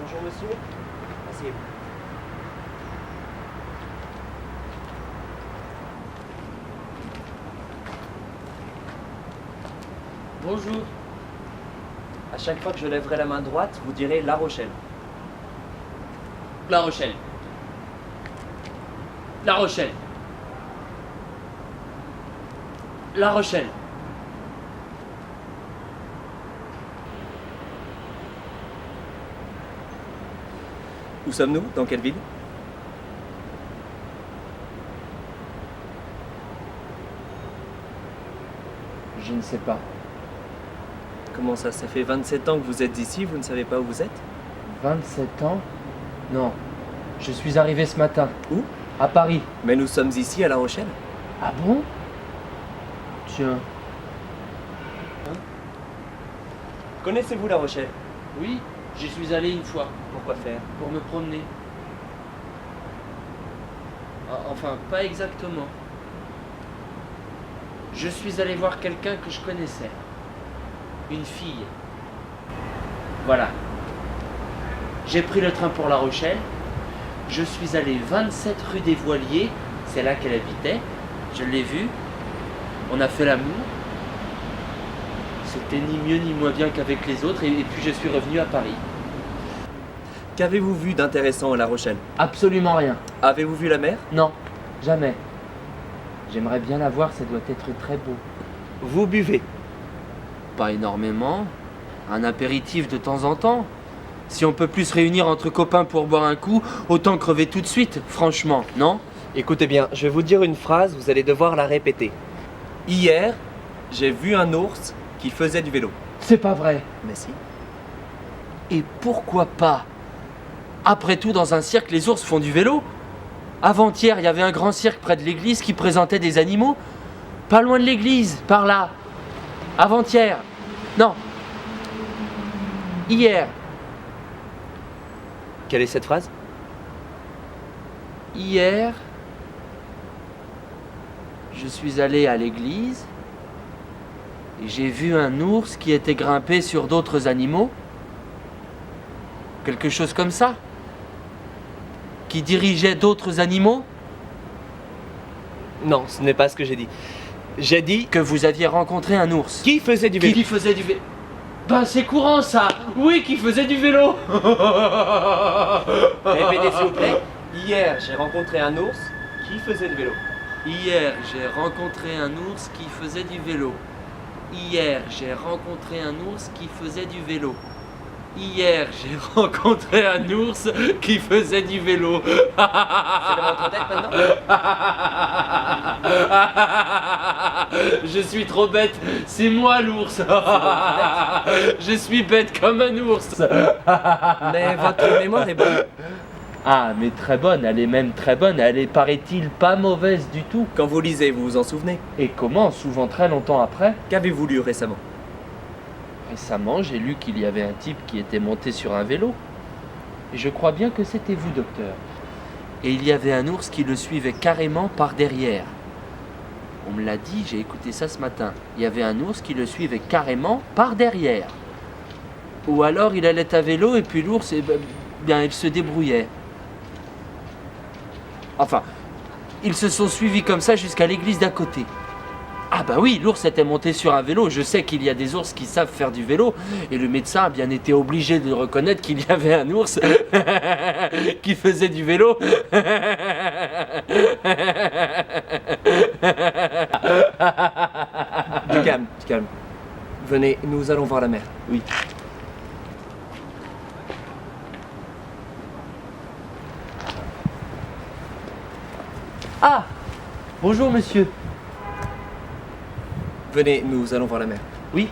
Bonjour monsieur. Asseyez-vous. Bonjour. À chaque fois que je lèverai la main droite, vous direz La Rochelle. La Rochelle. La Rochelle. La Rochelle. Où sommes-nous? Dans quelle ville? Je ne sais pas. Comment ça? Ça fait 27 ans que vous êtes ici, vous ne savez pas où vous êtes? 27 ans? Non. Je suis arrivé ce matin. Où? À Paris. Mais nous sommes ici à La Rochelle. Ah bon? Tiens. Connaissez-vous La Rochelle? Oui, j'y suis allé une fois. Pourquoi faire? Pour me promener. Enfin, pas exactement. Je suis allé voir quelqu'un que je connaissais. Une fille. Voilà. J'ai pris le train pour La Rochelle. Je suis allé 27 rue des Voiliers. C'est là qu'elle habitait. Je l'ai vue. On a fait l'amour. C'était ni mieux ni moins bien qu'avec les autres. Et puis je suis revenu à Paris. Qu'avez-vous vu d'intéressant à La Rochelle? Absolument rien. Avez-vous vu la mer? Non, jamais. J'aimerais bien la voir, ça doit être très beau. Vous buvez? Pas énormément. Un apéritif de temps en temps. Si on peut plus se réunir entre copains pour boire un coup, autant crever tout de suite, franchement, non? Écoutez bien, je vais vous dire une phrase, vous allez devoir la répéter. Hier, j'ai vu un ours qui faisait du vélo. C'est pas vrai. Mais si. Et pourquoi pas? Après tout, dans un cirque, les ours font du vélo. Avant-hier, il y avait un grand cirque près de l'église qui présentait des animaux. Pas loin de l'église, par là. Avant-hier. Non. Hier. Quelle est cette phrase? Hier, je suis allé à l'église et j'ai vu un ours qui était grimpé sur d'autres animaux. Quelque chose comme ça. Qui dirigeait d'autres animaux. Non, ce n'est pas ce que j'ai dit. J'ai dit Que vous aviez rencontré un ours. qui faisait du vélo. Qui faisait du vélo. Ben c'est courant ça. Oui, qui faisait du vélo. Répétez s'il vous plaît. Hier, j'ai rencontré un ours qui faisait du vélo. Hier, j'ai rencontré un ours qui faisait du vélo. Hier, j'ai rencontré un ours qui faisait du vélo. Hier, j'ai rencontré un ours qui faisait du vélo. C'est dans votre tête maintenant? Je suis trop bête, c'est moi l'ours. Je suis bête comme un ours. Mais votre mémoire est bonne. Ah, mais très bonne, elle est même très bonne, elle est, paraît-il, pas mauvaise du tout. Quand vous lisez, vous vous en souvenez? Et comment, souvent très longtemps après? Qu'avez-vous lu récemment? Récemment, j'ai lu qu'il y avait un type qui était monté sur un vélo. Et je crois bien que c'était vous, docteur. Et il y avait un ours qui le suivait carrément par derrière. On me l'a dit, j'ai écouté ça ce matin. Il y avait un ours qui le suivait carrément par derrière. Ou alors il allait à vélo et puis l'ours, bien, il se débrouillait. Enfin, ils se sont suivis comme ça jusqu'à l'église d'à côté. Ah bah oui, l'ours était monté sur un vélo. Je sais qu'il y a des ours qui savent faire du vélo. Et le médecin a bien été obligé de reconnaître qu'il y avait un ours qui faisait du vélo. Du calme, du calme. Venez, nous allons voir la mer. Oui. Ah! Bonjour monsieur. Venez, nous allons voir la mer. Oui,